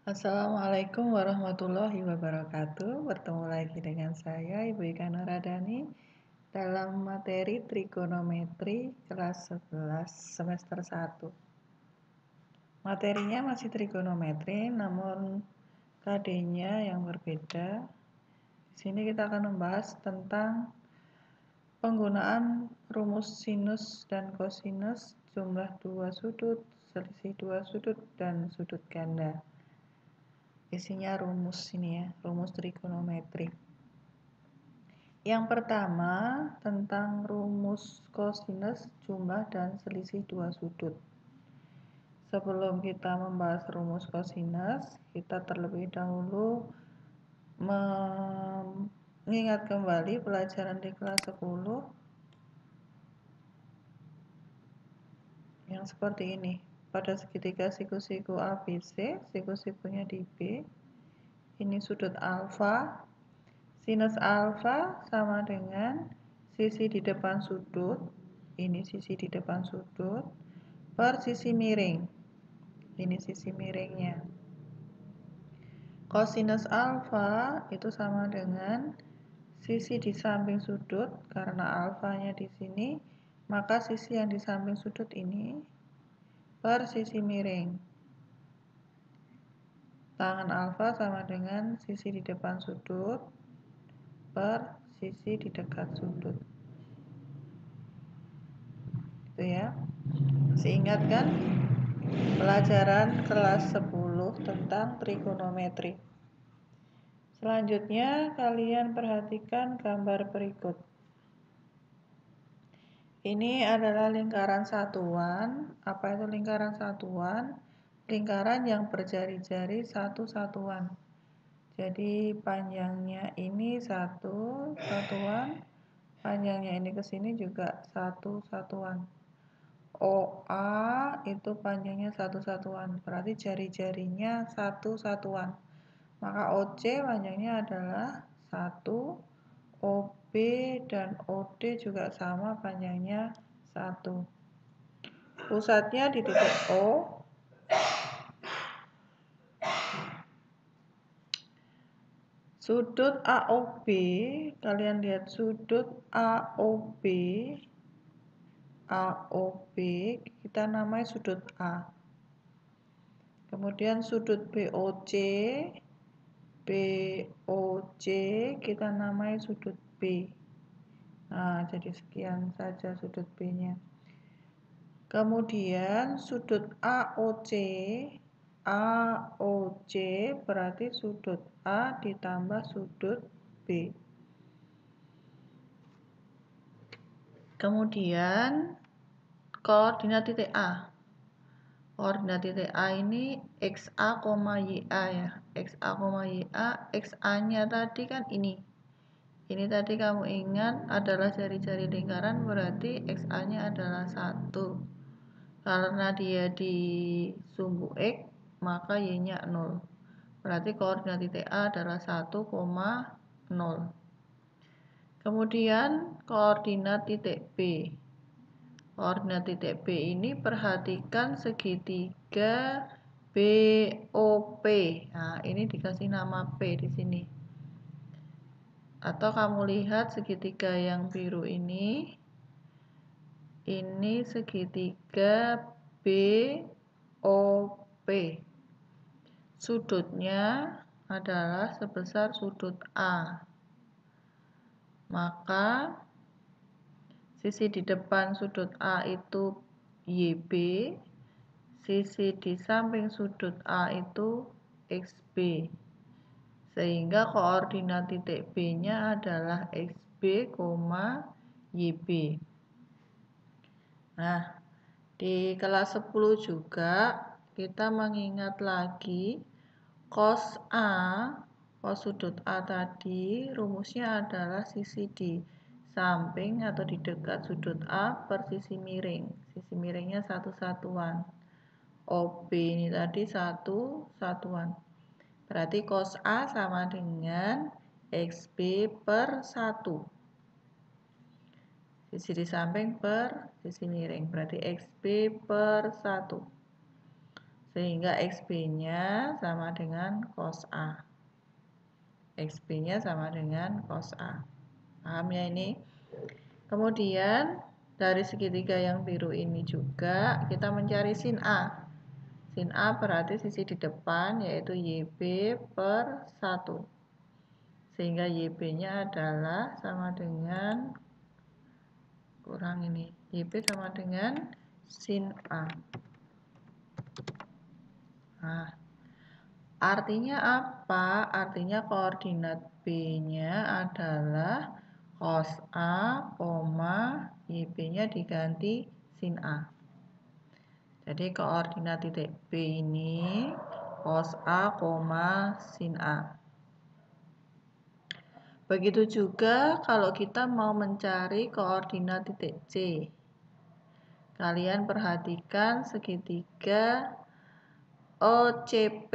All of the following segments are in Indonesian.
Assalamualaikum warahmatullahi wabarakatuh. Bertemu lagi dengan saya Ibu Ika Nuradani dalam materi trigonometri kelas 11 semester 1. Materinya masih trigonometri namun KD-nya yang berbeda. Di sini kita akan membahas tentang penggunaan rumus sinus dan kosinus, jumlah dua sudut, selisih dua sudut, dan sudut ganda. Isinya rumus ini ya, rumus trigonometri. Yang pertama tentang rumus kosinus, jumlah dan selisih dua sudut. Sebelum kita membahas rumus kosinus, kita terlebih dahulu mengingat kembali pelajaran di kelas 10 yang seperti ini. Pada segitiga siku-siku ABC, siku-sikunya di B. Ini sudut alfa. Sinus alfa sama dengan sisi di depan sudut, ini sisi di depan sudut, per sisi miring, ini sisi miringnya. Kosinus alfa itu sama dengan sisi di samping sudut, karena alfanya di sini, maka sisi yang di samping sudut ini, per sisi miring. Tangan alfa sama dengan sisi di depan sudut, per sisi di dekat sudut. Itu ya. Masih ingat kan pelajaran kelas 10 tentang trigonometri. Selanjutnya kalian perhatikan gambar berikut. Ini adalah lingkaran satuan. Apa itu lingkaran satuan? Lingkaran yang berjari-jari satu satuan. Jadi panjangnya ini satu satuan, panjangnya ini ke sini juga satu satuan. OA itu panjangnya satu satuan, berarti jari-jarinya satu satuan. Maka OC panjangnya adalah 1, OB dan OD juga sama panjangnya 1. Pusatnya di titik O. Sudut AOB, kalian lihat sudut AOB, kita namai sudut A. Kemudian sudut BOC kita namai sudut B. Nah, jadi sekian saja sudut B-nya. Kemudian sudut AOC berarti sudut A ditambah sudut B. Kemudian koordinat titik A. Koordinat titik A ini XA, YA ya. XA, YA, XA-nya tadi kan ini. Ini tadi kamu ingat adalah jari-jari lingkaran, berarti XA-nya adalah 1. Karena dia di sumbu X, maka Y-nya 0. Berarti koordinat titik A adalah 1,0. Kemudian koordinat titik B. Koordinat titik B ini perhatikan segitiga BOP. Nah, ini dikasih nama P di sini. Atau kamu lihat segitiga yang biru ini segitiga BOP. Sudutnya adalah sebesar sudut A. Maka sisi di depan sudut A itu YB, sisi di samping sudut A itu XB. Sehingga koordinat titik B-nya adalah XB, YB. Nah, di kelas 10 juga kita mengingat lagi cos A, cos sudut A tadi rumusnya adalah sisi di samping atau di dekat sudut A per sisi miring. Sisi miringnya satu satuan. OB ini tadi satu satuan. Berarti cos A sama dengan XB per 1. Sisi di samping per sisi miring. Berarti XB per 1. Sehingga XB-nya sama dengan cos A. XB-nya sama dengan cos A. Paham ya ini? Kemudian dari segitiga yang biru ini juga kita mencari sin A. Sin A berarti sisi di depan yaitu YB per 1. Sehingga YB-nya adalah sama dengan kurang ini. YB sama dengan sin A. Nah, artinya apa? Artinya koordinat B-nya adalah cos A, YB-nya diganti sin A. Jadi koordinat titik B ini cos A, sin A. Begitu juga kalau kita mau mencari koordinat titik C. Kalian perhatikan segitiga OCP.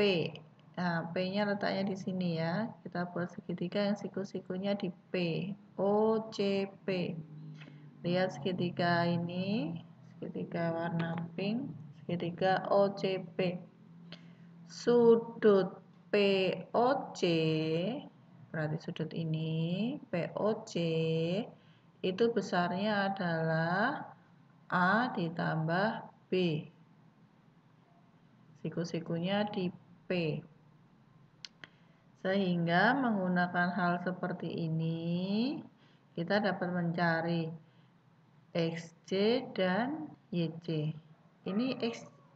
Nah, P-nya letaknya di sini ya. Kita buat segitiga yang siku-sikunya di P. OCP. Lihat segitiga ini, segitiga warna pink, segitiga OCP. Sudut POC, berarti sudut ini, POC, itu besarnya adalah A ditambah B. Siku-sikunya di P. Sehingga menggunakan hal seperti ini, kita dapat mencari XC dan YC. Ini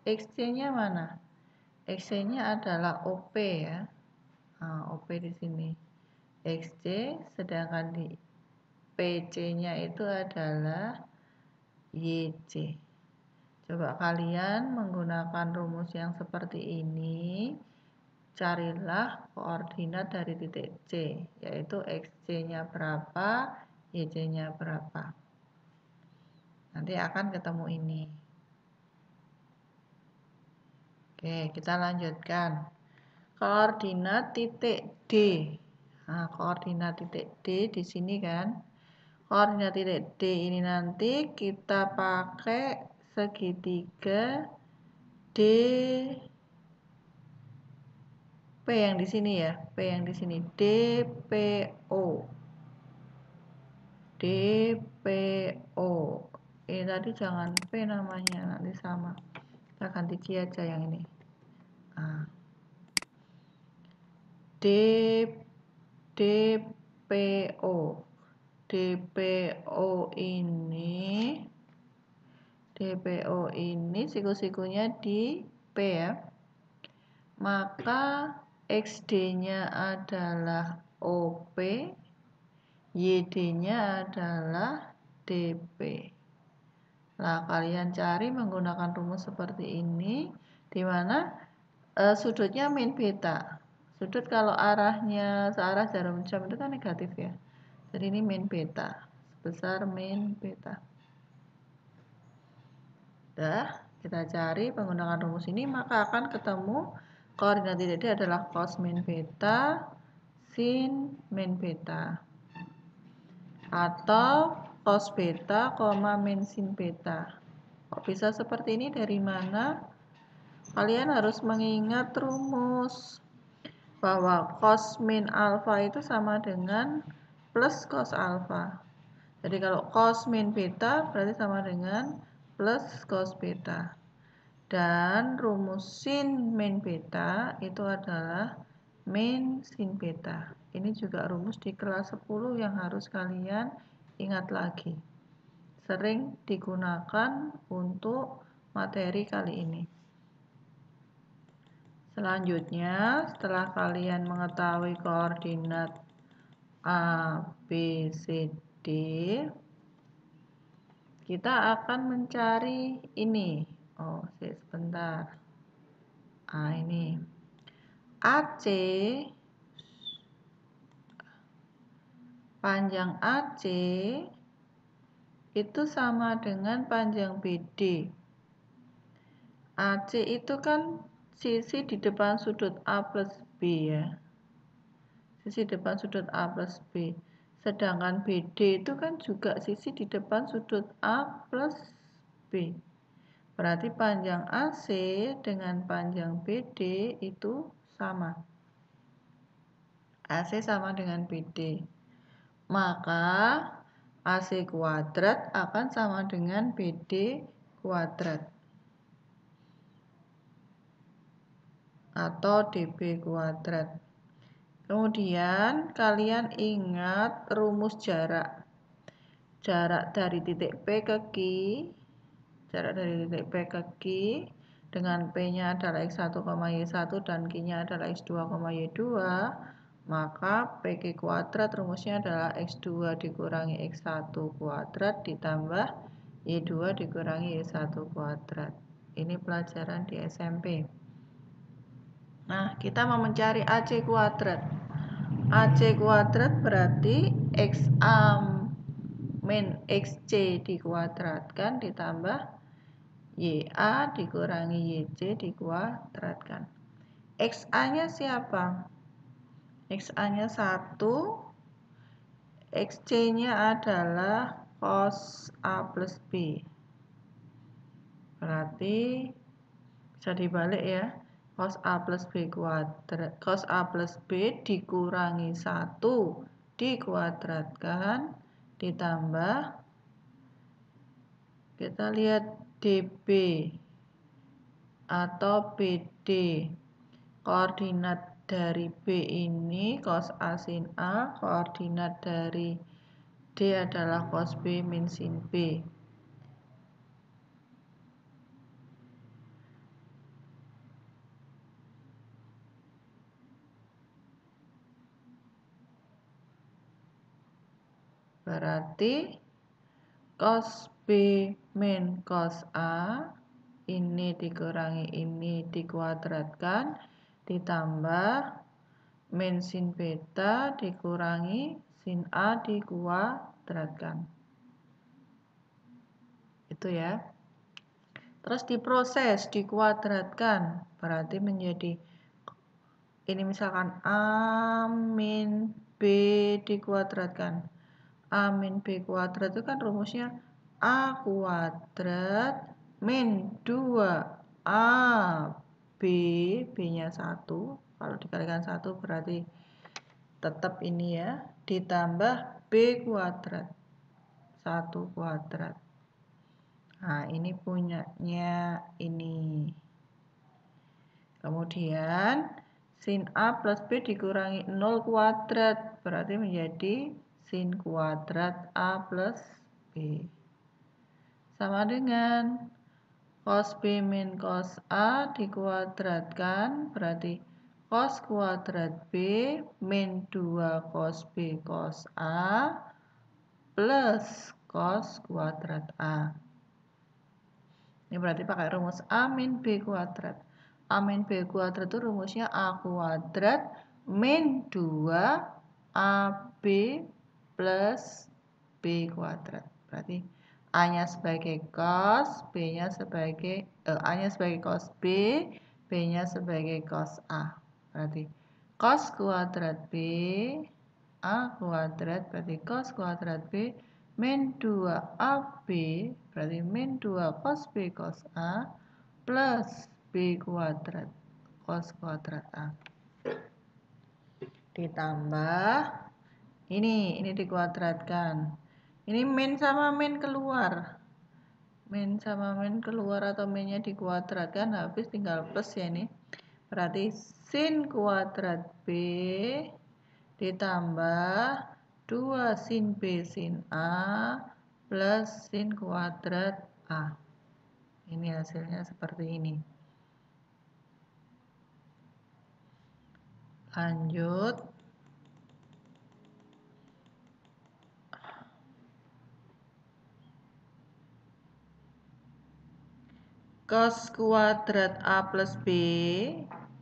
XC-nya mana? XC-nya adalah OP ya. Nah, OP di sini. XC, sedangkan di PC-nya itu adalah YC. Coba kalian menggunakan rumus yang seperti ini, carilah koordinat dari titik C, yaitu XC-nya berapa, YC-nya berapa. Nanti akan ketemu ini. Oke, kita lanjutkan. Koordinat titik D. Nah, koordinat titik D di sini kan. Koordinat titik D ini nanti kita pakai segitiga D P yang di sini ya. P yang di sini DPO. DPO. Ini tadi jangan P namanya, nanti sama. Kita ganti Q aja yang ini. Nah. DPO. DPO ini siku-sikunya di P ya. Maka XD-nya adalah OP, YD-nya adalah DP. Nah, kalian cari menggunakan rumus seperti ini, di mana sudutnya min beta. Sudut kalau arahnya searah jarum jam itu kan negatif ya. Jadi ini min beta, sebesar min beta. Udah, kita cari menggunakan rumus ini, maka akan ketemu koordinat titik D adalah cos min beta sin min beta. Atau cos beta, min sin beta. Kok bisa seperti ini? Dari mana? Kalian harus mengingat rumus bahwa cos min alfa itu sama dengan plus cos alfa. Jadi kalau cos min beta berarti sama dengan plus cos beta. Dan rumus sin min beta itu adalah min sin beta. Ini juga rumus di kelas 10 yang harus kalian ingat lagi. Sering digunakan untuk materi kali ini. Selanjutnya, setelah kalian mengetahui koordinat A, B, C, D, kita akan mencari ini. Oh, sebentar. Ini. AC, panjang AC itu sama dengan panjang BD. AC itu kan sisi di depan sudut A plus B ya. Sisi depan sudut A plus B. Sedangkan BD itu kan juga sisi di depan sudut A plus B. Berarti panjang AC dengan panjang BD itu sama. AC sama dengan BD. Maka AC kuadrat akan sama dengan BD kuadrat. Atau DB kuadrat. Kemudian kalian ingat rumus jarak. Jarak dari titik P ke Q, jarak dari titik P ke Q dengan P-nya adalah X1, Y1 dan Q-nya adalah X2, Y2, maka PQ kuadrat rumusnya adalah X2 dikurangi X1 kuadrat ditambah Y2 dikurangi Y1 kuadrat. Ini pelajaran di SMP. Nah, kita mau mencari AC kuadrat. AC kuadrat berarti XA min XC dikuadratkan ditambah YA dikurangi YC dikuadratkan. XA-nya siapa? XA-nya 1, XC-nya adalah cos A plus B. Berarti bisa dibalik ya. Cos A plus B kuadrat, cos A plus B dikurangi 1 dikuadratkan ditambah, kita lihat DB atau BD. Koordinat dari B ini cos A sin A, koordinat dari D adalah cos B min sin B. Berarti cos B min cos A ini dikurangi ini dikuadratkan ditambah min sin beta dikurangi sin A dikuadratkan. Itu ya. Terus diproses dikuadratkan berarti menjadi ini misalkan A min B dikuadratkan. A min B kuadrat itu kan rumusnya A kuadrat min 2A B, B-nya 1. Kalau dikalikan 1 berarti tetap ini ya. Ditambah B kuadrat. 1 kuadrat. Nah, ini punyanya ini. Kemudian sin A plus B dikurangi 0 kuadrat. Berarti menjadi sin kuadrat A plus B. Sama dengan cos B min cos A dikuadratkan. Berarti cos kuadrat B min 2 cos B cos A plus cos kuadrat A. Ini berarti pakai rumus A min B kuadrat. A min B kuadrat itu rumusnya A kuadrat min 2AB plus B kuadrat. Berarti A-nya sebagai cos, B-nya sebagai A-nya sebagai cos B, B-nya sebagai cos A. Berarti cos kuadrat B A kuadrat berarti cos kuadrat B min 2AB berarti min 2 cos B cos A plus B kuadrat cos kuadrat A. Ditambah ini dikuadratkan. Ini min sama min keluar. Min sama min keluar atau minnya dikuadratkan habis tinggal plus ya ini. Berarti sin kuadrat B ditambah 2 sin B sin A plus sin kuadrat A. Ini hasilnya seperti ini. Lanjut. Cos kuadrat A plus B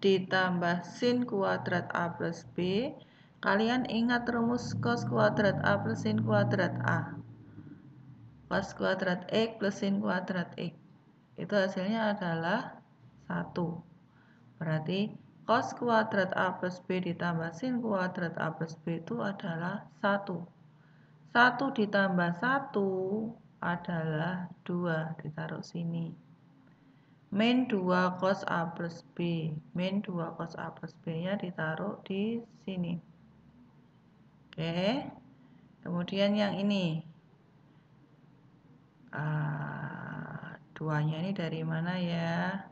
ditambah sin kuadrat A plus B. Kalian ingat rumus cos kuadrat A plus sin kuadrat A. Cos kuadrat X plus sin kuadrat X. Itu hasilnya adalah 1. Berarti cos kuadrat A plus B ditambah sin kuadrat A plus B itu adalah 1. 1 ditambah 1 adalah 2. Ditaruh sini. min 2 cos A plus B. Min 2 cos A plus B-nya ditaruh di sini. Oke. Kemudian yang ini. 2-nya ini dari mana ya?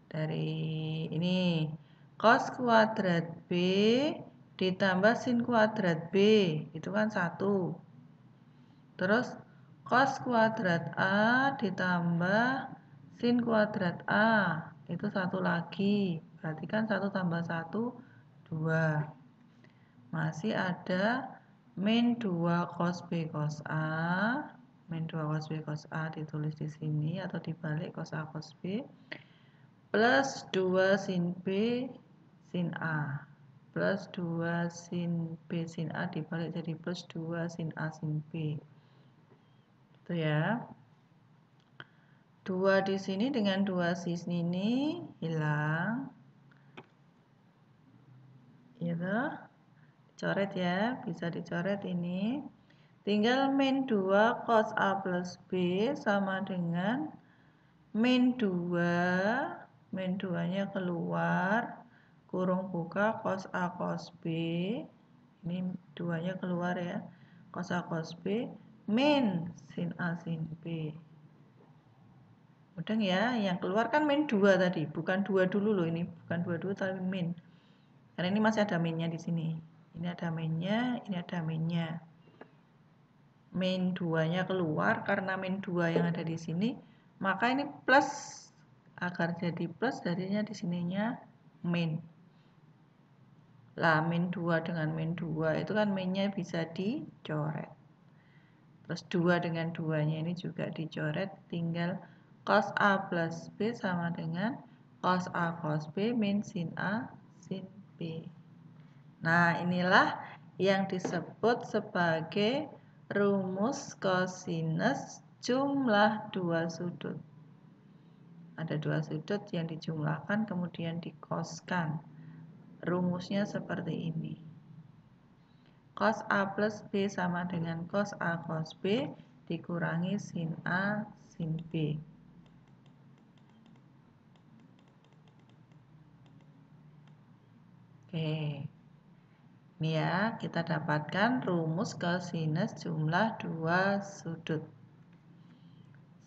Dari ini. Cos kuadrat B ditambah sin kuadrat B. Itu kan 1. Terus cos kuadrat A ditambah sin kuadrat A. Itu 1 lagi. Berarti kan 1 tambah 1, 2. Masih ada min 2 cos B cos A. Min 2 cos B cos A ditulis di sini atau dibalik cos A cos B. Plus 2 sin B sin A. Plus 2 sin B sin A dibalik jadi plus 2 sin A sin B. Itu ya. 2 di sini dengan 2 sini ini hilang. Gitu. Coret ya, bisa dicoret ini. Tinggal min 2 cos A plus B sama dengan min 2, min 2-nya keluar, kurung buka cos A cos B. Ini 2-nya keluar ya, cos A cos B, min sin A sin B. Mudah ya, yang keluar kan min 2 tadi, bukan 2 dulu loh ini, bukan 2 dulu tapi min. Karena ini masih ada minnya di sini. Ini ada minnya, ini ada minnya. Min 2-nya keluar karena min 2 yang ada di sini, maka ini plus. Agar jadi plus jadinya di sininya min. Lah min 2 dengan min 2 itu kan minnya bisa dicoret. Terus 2 dengan 2-nya ini juga dicoret, tinggal cos A plus B sama dengan cos A cos B min sin A sin B. Nah, inilah yang disebut sebagai rumus kosinus jumlah dua sudut. Ada dua sudut yang dijumlahkan kemudian dikoskan. Rumusnya seperti ini. Cos A plus B sama dengan cos A cos B dikurangi sin A sin B. Oke. Ini ya, kita dapatkan rumus kosinus jumlah dua sudut.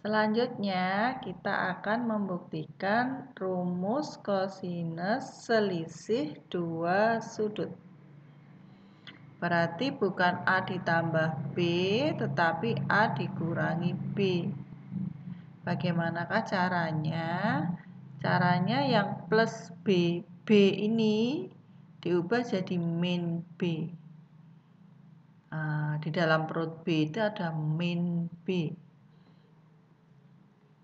Selanjutnya, kita akan membuktikan rumus kosinus selisih dua sudut. Berarti bukan A ditambah B, tetapi A dikurangi B. Bagaimanakah caranya? Caranya yang plus B, B ini diubah jadi min B. Di dalam perut B itu ada min B.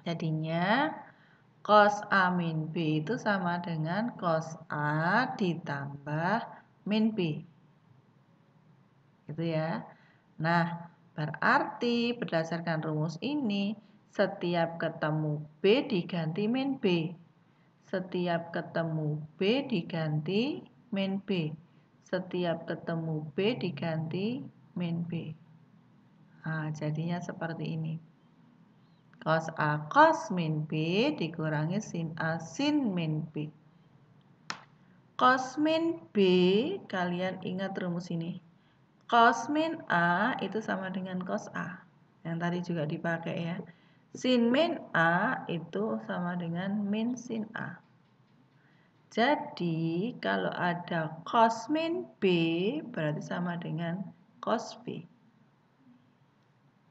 Jadinya cos A min B itu sama dengan cos A ditambah min B. Gitu ya. Nah, berarti berdasarkan rumus ini, setiap ketemu B diganti min B. Setiap ketemu B diganti min B. Setiap ketemu B diganti min B. Nah, jadinya seperti ini. Cos A cos min B dikurangi sin A sin min B. Cos min B, kalian ingat rumus ini. Cos min A itu sama dengan cos A. Yang tadi juga dipakai ya. Sin min A itu sama dengan min sin A. Jadi, kalau ada cos min B, berarti sama dengan cos B.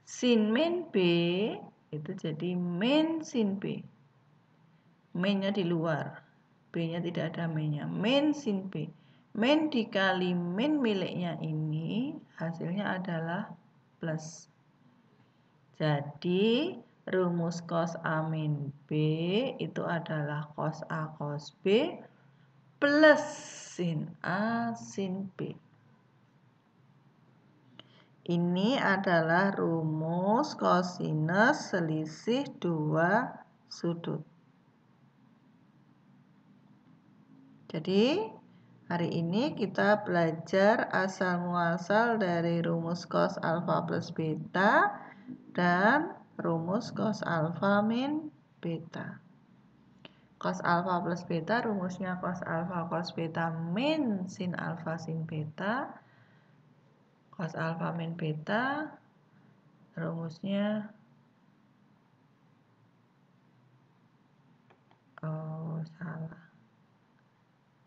Sin min B, itu jadi min sin B. Min-nya di luar. B-nya tidak ada min-nya. Min sin B. Min dikali min miliknya ini, hasilnya adalah plus. Jadi, rumus cos A min B itu adalah cos A cos B plus sin A sin B. Ini adalah rumus kosinus selisih dua sudut. Jadi, hari ini kita belajar asal-muasal dari rumus cos alfa plus beta dan rumus cos alfa min beta. cos alfa plus beta, rumusnya cos alfa cos beta min sin alfa sin beta. Cos alfa min beta, rumusnya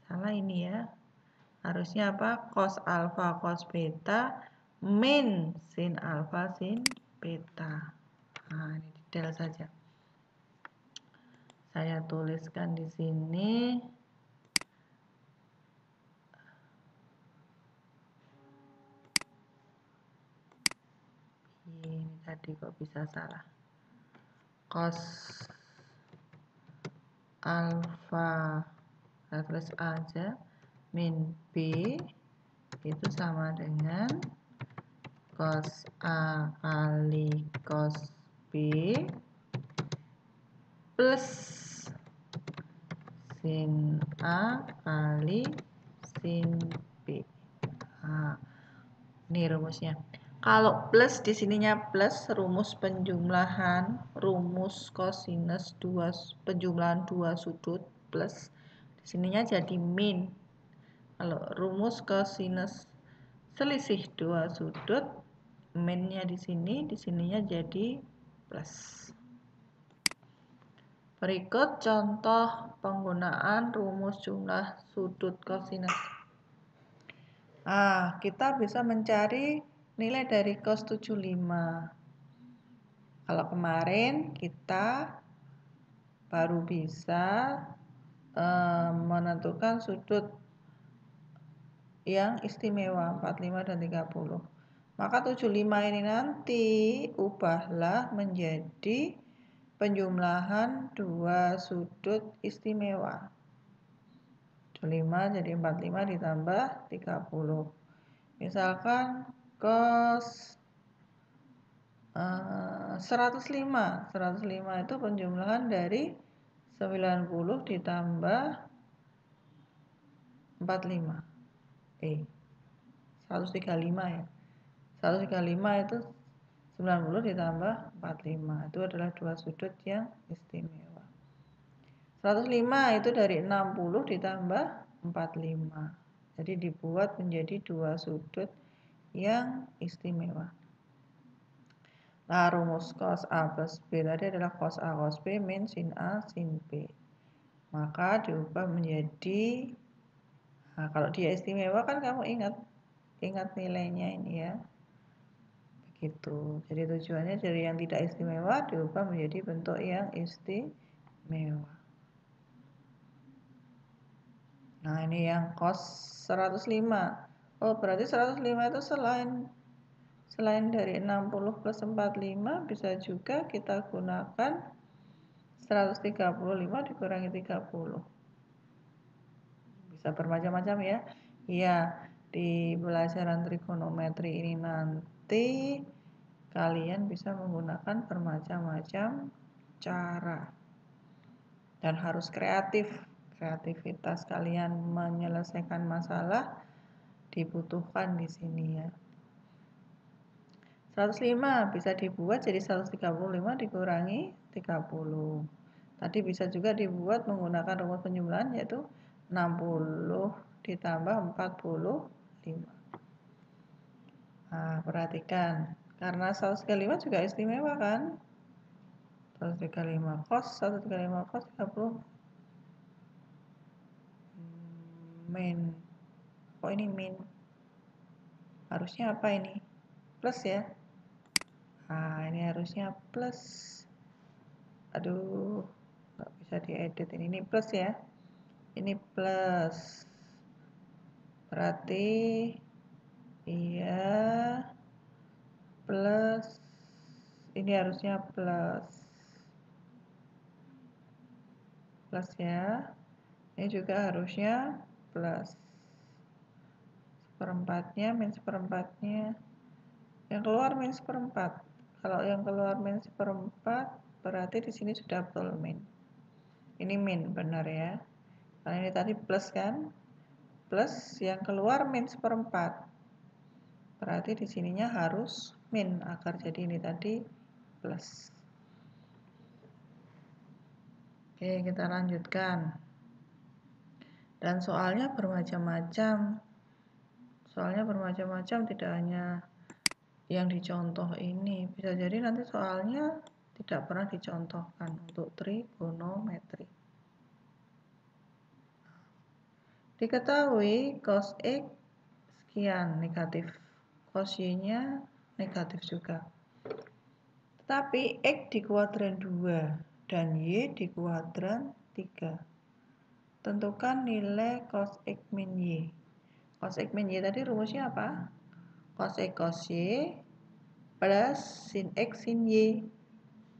salah ini ya. Harusnya apa? Cos alfa cos beta min sin alfa sin beta. Nah, ini detail saja. Saya tuliskan di sini. Ini tadi kok bisa salah. Cos alfa, saya tulis A aja, min B itu sama dengan cos A kali cos B plus sin A kali sin B. Nah, ini rumusnya. Kalau plus di sininya plus, rumus penjumlahan, rumus kosinus penjumlahan dua sudut plus, di sininya jadi min. Kalau rumus kosinus selisih dua sudut, minnya di sininya jadi plus. Berikut contoh penggunaan rumus jumlah sudut kosinus. Kita bisa mencari nilai dari cos 75. Kalau kemarin kita baru bisa menentukan sudut yang istimewa 45 dan 30. Maka 75 ini nanti ubahlah menjadi penjumlahan dua sudut istimewa. 75 jadi 45 ditambah 30. Misalkan cos 105 itu penjumlahan dari 90 ditambah 45. 135 ya. 135 itu 90 ditambah 45. Itu adalah dua sudut yang istimewa. 105 itu dari 60 ditambah 45. Jadi dibuat menjadi dua sudut yang istimewa. Nah, rumus cos A plus B tadi adalah cos A cos B min sin A sin B. Maka diubah menjadi, nah kalau dia istimewa kan kamu ingat nilainya ini ya. Begitu. Jadi tujuannya dari yang tidak istimewa diubah menjadi bentuk yang istimewa. Nah, ini yang cos 105. Oh, berarti 105 itu selain dari 60 plus 45 bisa juga kita gunakan 135 dikurangi 30. Bisa bermacam-macam ya. Iya, di pelajaran trigonometri ini nanti kalian bisa menggunakan bermacam-macam cara. Dan harus kreatif. Kreativitas kalian menyelesaikan masalah dibutuhkan di sini ya. 105 bisa dibuat jadi 135 dikurangi 30. Tadi bisa juga dibuat menggunakan rumus penjumlahan yaitu 60 ditambah 45. Nah, perhatikan. Karena 135 juga istimewa kan? 135 cos 30 min. Kok ini min? Harusnya apa ini? Plus ya? Nah, ini harusnya plus. Aduh, nggak bisa diedit ini plus ya. Ini plus. Berarti iya plus. Ini harusnya plus. Plus ya. Ini juga harusnya plus. Seperempatnya min seperempatnya. Yang keluar min seperempat. Kalau yang keluar min seperempat berarti di sini sudah betul min. Ini min benar ya. Karena ini tadi plus kan? Plus yang keluar min seperempat. Berarti di sininya harus min agar jadi ini tadi plus. Oke, kita lanjutkan. Dan soalnya bermacam-macam. Soalnya bermacam-macam, tidak hanya yang dicontoh ini. Bisa jadi nanti soalnya tidak pernah dicontohkan untuk trigonometri. Diketahui cos X sekian negatif, cos Y-nya negatif juga. Tetapi X di kuadran 2 dan Y di kuadran 3. Tentukan nilai cos X min Y. Cos X min Y tadi rumusnya apa? Cos X cos Y plus sin X sin Y.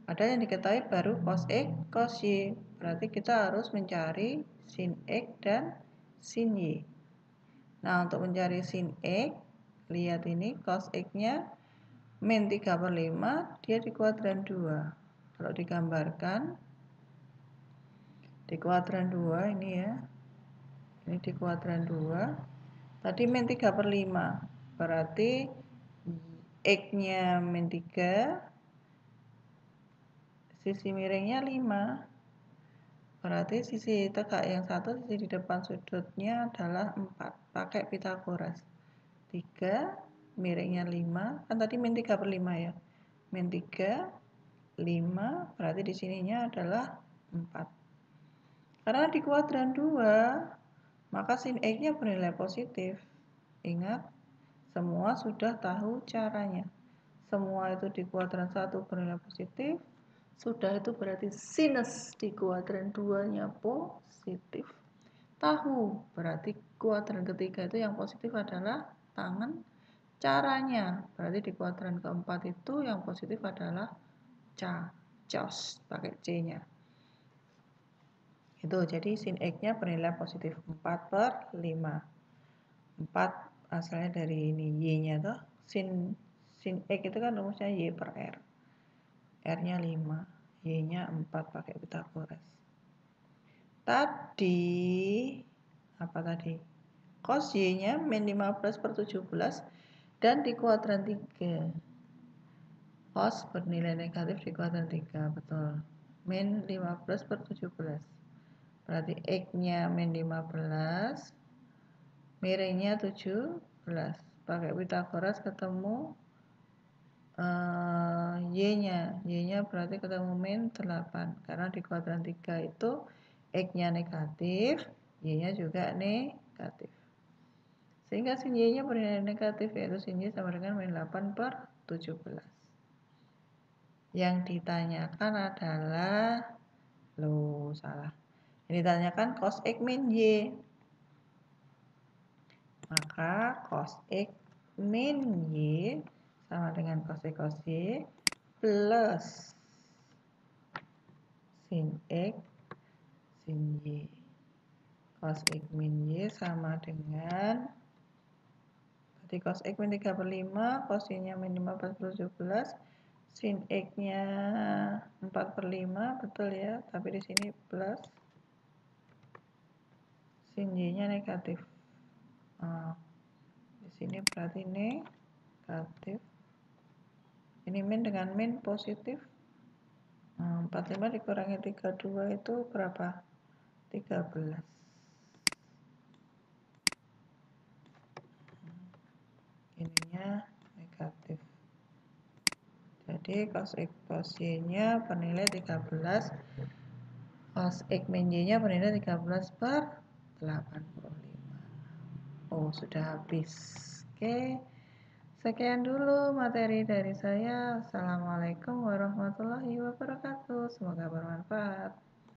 Ada yang diketahui baru cos X cos Y. Berarti kita harus mencari sin X dan sin Y. Nah, untuk mencari sin X, lihat ini cos X-nya min 3/5, dia di kuadran 2. Kalau digambarkan, di kuadran 2 ini ya, ini di kuadran 2, tadi min 3/5, berarti X-nya min 3, sisi miringnya 5, berarti sisi tegak yang satu, sisi di depan sudutnya adalah 4, pakai Pitagoras. 3, miringnya 5, kan tadi min 3/5 ya, min 3, 5, berarti di sininya adalah 4. Karena di kuadran 2, maka sin X-nya bernilai positif. Ingat, semua sudah tahu caranya. Semua itu di kuadran 1 bernilai positif. Sudah itu berarti sinus di kuadran 2-nya positif. Tahu, berarti kuadran ketiga itu yang positif adalah tangan. Caranya, berarti di kuadran keempat itu yang positif adalah cos, pakai C-nya. Itu, jadi sin X-nya bernilai positif 4/5. 4 asalnya dari ini, Y-nya tuh. Sin X itu kan rumusnya Y per R. R-nya 5, Y-nya 4 pakai Pitagoras. Tadi, apa tadi? Cos Y-nya min 15/17 dan di kuadran 3. Cos bernilai negatif di kuadran 3, betul. Min 15/17. Berarti X-nya min 15, miringnya 17. Pakai Pitagoras ketemu Y-nya berarti ketemu min 8. Karena di kuadran 3 itu X-nya negatif, Y-nya juga negatif. Sehingga sin Y-nya bernilai negatif, yaitu sin Y sama dengan min 8/17. Yang ditanyakan adalah, salah. Yang ditanyakan cos X min Y. Maka cos X min Y sama dengan cos X cos Y plus sin X sin Y. Cos X min Y sama dengan, tadi cos X min 3/5, cos Y-nya min 15/17, sin X-nya 4/5, betul ya, tapi di sini plus, sin Y-nya negatif. Di sini berarti negatif. Ini min dengan min positif. 45 dikurangi 32 itu berapa? 13. Ininya negatif. Jadi cos X cos Y-nya bernilai 13. Cos X min Y-nya bernilai 13/85. Oh, sudah habis. Oke. Sekian dulu materi dari saya. Assalamualaikum warahmatullahi wabarakatuh. Semoga bermanfaat.